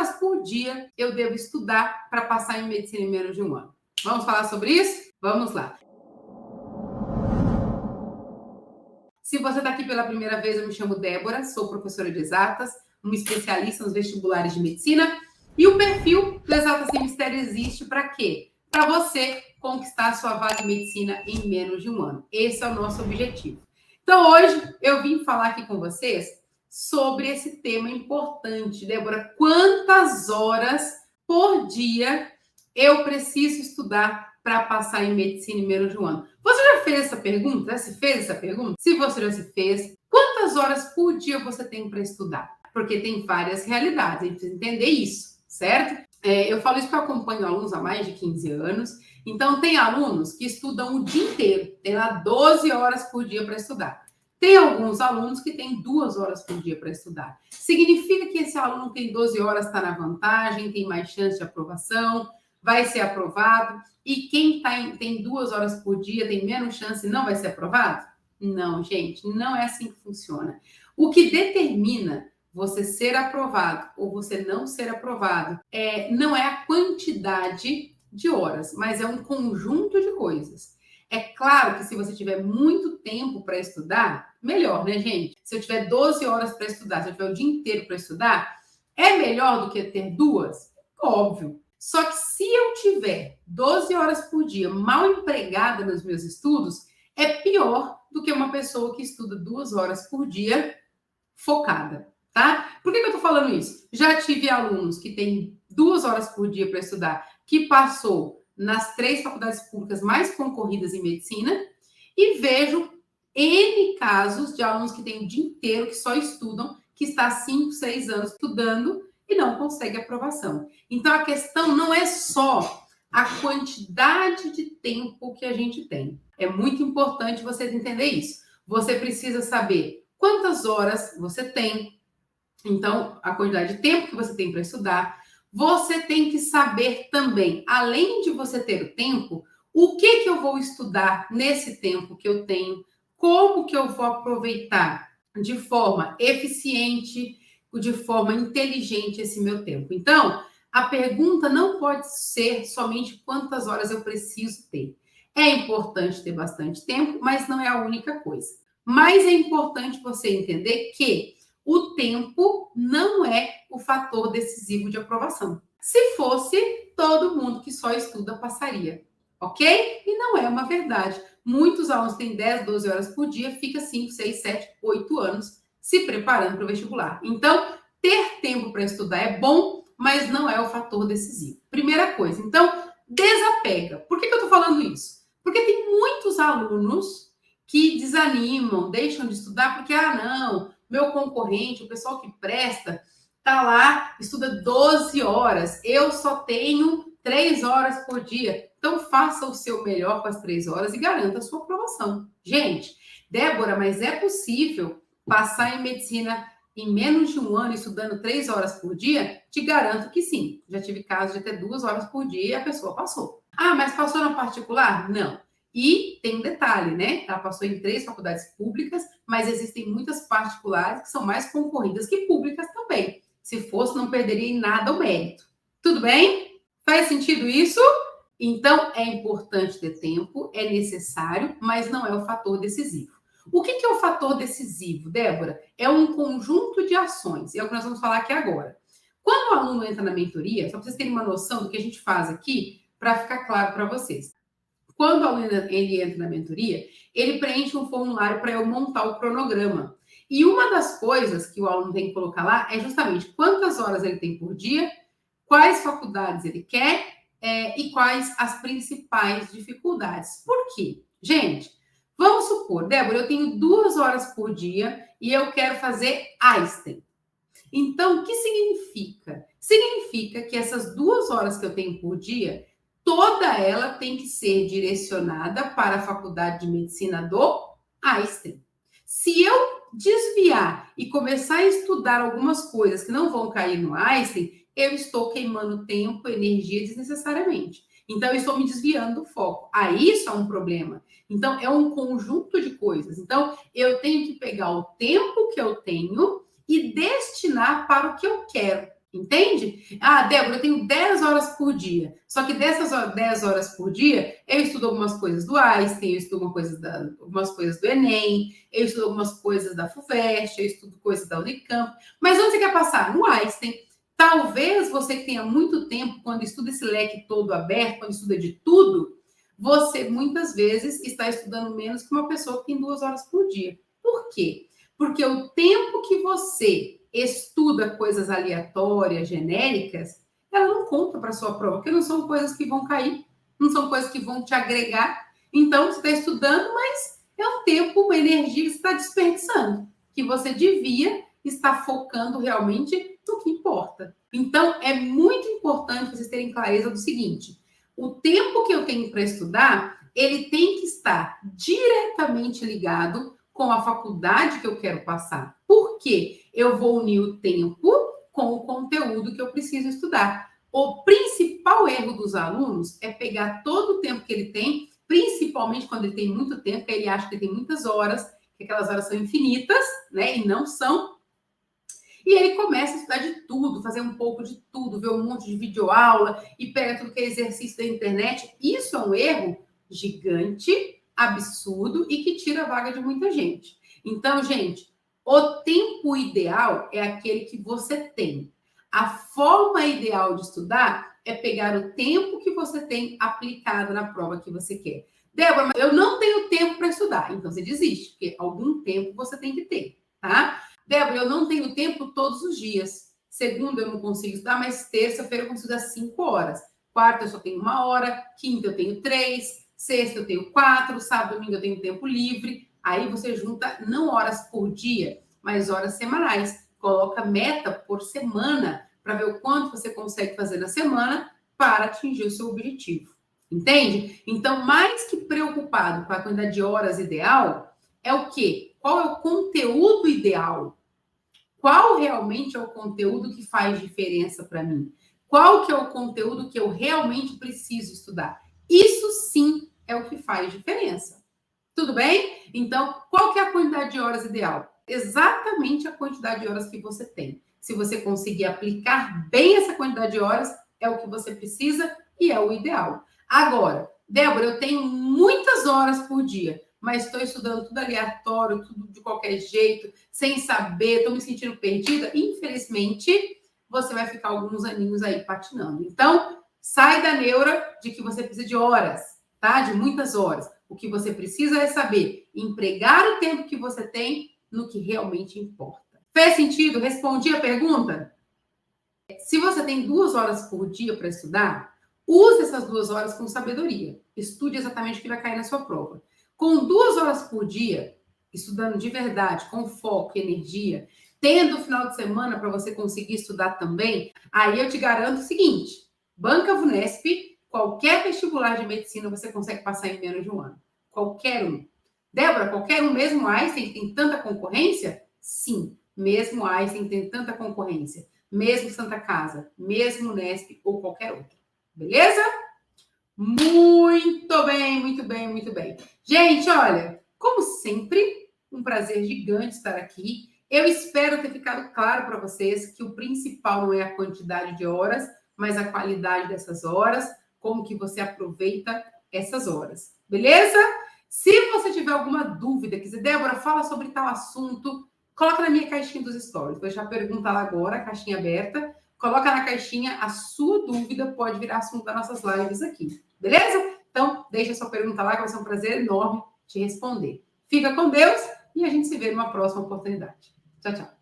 horas por dia eu devo estudar para passar em medicina em menos de um ano? Vamos falar sobre isso? Vamos lá. Se você está aqui pela primeira vez, eu me chamo Débora, sou professora de exatas, uma especialista nos vestibulares de medicina, e o perfil do Exatas Sem Mistério existe para quê? Para você conquistar sua vaga em medicina em menos de um ano. Esse é o nosso objetivo. Então, hoje, eu vim falar aqui com vocês sobre esse tema importante. Débora, quantas horas por dia eu preciso estudar para passar em medicina em menos de um ano? Você já fez essa pergunta? Já se fez essa pergunta? Se você já se fez, quantas horas por dia você tem para estudar? Porque tem várias realidades, a gente precisa entender isso, certo? Eu falo isso porque eu acompanho alunos há mais de 15 anos. Então, tem alunos que estudam o dia inteiro, tem lá 12 horas por dia para estudar. Tem alguns alunos que têm 2 horas por dia para estudar. Significa que esse aluno que tem 12 horas está na vantagem, tem mais chance de aprovação, vai ser aprovado. E quem tem 2 horas por dia tem menos chance e não vai ser aprovado? Não, gente, não é assim que funciona. O que determina você ser aprovado ou você não ser aprovado não é a quantidade de horas, mas é um conjunto de coisas. É claro que se você tiver muito tempo para estudar, melhor, né, gente? Se eu tiver 12 horas para estudar, se eu tiver o dia inteiro para estudar, é melhor do que ter 2? Óbvio. Só que se eu tiver 12 horas por dia mal empregada nos meus estudos, é pior do que uma pessoa que estuda 2 horas por dia focada, tá? Por que eu tô falando isso? Já tive alunos que têm 2 horas por dia para estudar, que passou nas 3 faculdades públicas mais concorridas em medicina, e vejo N casos de alunos que têm o dia inteiro, que só estudam, que está 5, 6 anos estudando e não consegue aprovação. Então, a questão não é só a quantidade de tempo que a gente tem. É muito importante vocês entenderem isso. Você precisa saber quantas horas você tem, então, a quantidade de tempo que você tem para estudar. Você tem que saber também, além de você ter o tempo, o que eu vou estudar nesse tempo que eu tenho, como que eu vou aproveitar de forma eficiente, de forma inteligente esse meu tempo. Então, a pergunta não pode ser somente quantas horas eu preciso ter. É importante ter bastante tempo, mas não é a única coisa. Mas é importante você entender que o tempo não é o fator decisivo de aprovação. Se fosse, todo mundo que só estuda passaria, ok? E não é uma verdade. Muitos alunos têm 10, 12 horas por dia, fica 5, 6, 7, 8 anos se preparando para o vestibular. Então, ter tempo para estudar é bom, mas não é o fator decisivo. Primeira coisa, então, desapega. Por que eu estou falando isso? Porque tem muitos alunos que desanimam, deixam de estudar porque, não, meu concorrente, o pessoal que presta, tá lá, estuda 12 horas, eu só tenho 3 horas por dia. Então, faça o seu melhor com as 3 horas e garanta a sua aprovação. Gente, Débora, mas é possível passar em medicina em menos de um ano estudando 3 horas por dia? Te garanto que sim. Já tive casos de ter 2 horas por dia e a pessoa passou. Ah, mas passou na particular? Não. E tem um detalhe, né? Ela passou em 3 faculdades públicas, mas existem muitas particulares que são mais concorridas que públicas também. Se fosse, não perderia em nada o mérito. Tudo bem? Faz sentido isso? Então, é importante ter tempo, é necessário, mas não é o fator decisivo. O que é o fator decisivo, Débora? É um conjunto de ações. É o que nós vamos falar aqui agora. Quando o aluno entra na mentoria, só para vocês terem uma noção do que a gente faz aqui, para ficar claro para vocês. Quando o aluno ele entra na mentoria, ele preenche um formulário para eu montar o cronograma. E uma das coisas que o aluno tem que colocar lá é justamente quantas horas ele tem por dia, quais faculdades ele quer e quais as principais dificuldades. Por quê? Gente, vamos supor, Débora, eu tenho 2 horas por dia e eu quero fazer Einstein. Então, o que significa? Significa que essas 2 horas que eu tenho por dia, toda ela tem que ser direcionada para a Faculdade de Medicina do Einstein. Se eu desviar e começar a estudar algumas coisas que não vão cair no Einstein, eu estou queimando tempo, energia desnecessariamente. Então, eu estou me desviando do foco. Aí isso é um problema. Então, é um conjunto de coisas. Então, eu tenho que pegar o tempo que eu tenho e destinar para o que eu quero. Entende? Ah, Débora, eu tenho 10 horas por dia. Só que dessas 10 horas por dia, eu estudo algumas coisas do Einstein, eu estudo algumas coisas do Enem, eu estudo algumas coisas da FUVEST, eu estudo coisas da Unicamp. Mas onde você quer passar? No Einstein. Talvez você que tenha muito tempo, quando estuda esse leque todo aberto, quando estuda de tudo, você muitas vezes está estudando menos que uma pessoa que tem 2 horas por dia. Por quê? Porque o tempo que você estuda coisas aleatórias, genéricas, ela não conta para sua prova, porque não são coisas que vão cair, não são coisas que vão te agregar. Então, você está estudando, mas é um tempo, uma energia que você está desperdiçando, que você devia estar focando realmente no que importa. Então, é muito importante vocês terem clareza do seguinte: o tempo que eu tenho para estudar, ele tem que estar diretamente ligado com a faculdade que eu quero passar. Por quê? Eu vou unir o tempo com o conteúdo que eu preciso estudar. O principal erro dos alunos é pegar todo o tempo que ele tem, principalmente quando ele tem muito tempo, que ele acha que tem muitas horas, que aquelas horas são infinitas, né? E não são. E ele começa a estudar de tudo, fazer um pouco de tudo, ver um monte de videoaula e pega tudo que é exercício da internet. Isso é um erro gigante, absurdo e que tira a vaga de muita gente. Então, gente, o tempo ideal é aquele que você tem. A forma ideal de estudar é pegar o tempo que você tem aplicado na prova que você quer. Débora, mas eu não tenho tempo para estudar. Então, você desiste, porque algum tempo você tem que ter, tá? Débora, eu não tenho tempo todos os dias. Segunda eu não consigo estudar, mas terça-feira eu consigo estudar 5 horas. Quarta eu só tenho 1 hora. Quinta eu tenho 3. Sexta eu tenho 4. Sábado e domingo eu tenho tempo livre. Aí você junta não horas por dia, mas horas semanais. Coloca meta por semana para ver o quanto você consegue fazer na semana para atingir o seu objetivo. Entende? Então, mais que preocupado com a quantidade de horas ideal, é o quê? Qual é o conteúdo ideal? Qual realmente é o conteúdo que faz diferença para mim? Qual que é o conteúdo que eu realmente preciso estudar? Isso sim é o que faz diferença. Tudo bem? Então, qual que é a quantidade de horas ideal? Exatamente a quantidade de horas que você tem. Se você conseguir aplicar bem essa quantidade de horas, é o que você precisa e é o ideal. Agora, Débora, eu tenho muitas horas por dia, mas estou estudando tudo aleatório, tudo de qualquer jeito, sem saber, estou me sentindo perdida. Infelizmente, você vai ficar alguns aninhos aí patinando. Então, sai da neura de que você precisa de horas, tá? De muitas horas. O que você precisa é saber empregar o tempo que você tem no que realmente importa. Fez sentido? Respondi a pergunta? Se você tem 2 horas por dia para estudar, use essas 2 horas com sabedoria. Estude exatamente o que vai cair na sua prova. Com 2 horas por dia, estudando de verdade, com foco e energia, tendo o final de semana para você conseguir estudar também, aí eu te garanto o seguinte: Banca Vunesp, qualquer vestibular de medicina você consegue passar em menos de 1 ano. Qualquer um. Débora, qualquer um, mesmo Einstein, tem tanta concorrência? Sim, mesmo Einstein tem tanta concorrência. Mesmo Santa Casa, mesmo Unesp ou qualquer outro. Beleza? Muito bem, muito bem, muito bem. Gente, olha, como sempre, um prazer gigante estar aqui. Eu espero ter ficado claro para vocês que o principal não é a quantidade de horas, mas a qualidade dessas horas, como que você aproveita essas horas. Beleza? Se você tiver alguma dúvida, quiser, Débora, fala sobre tal assunto, coloca na minha caixinha dos stories. Vou deixar a pergunta lá agora, a caixinha aberta. Coloca na caixinha a sua dúvida, pode virar assunto das nossas lives aqui. Beleza? Então, deixa a sua pergunta lá, que vai ser um prazer enorme te responder. Fica com Deus e a gente se vê numa próxima oportunidade. Tchau, tchau.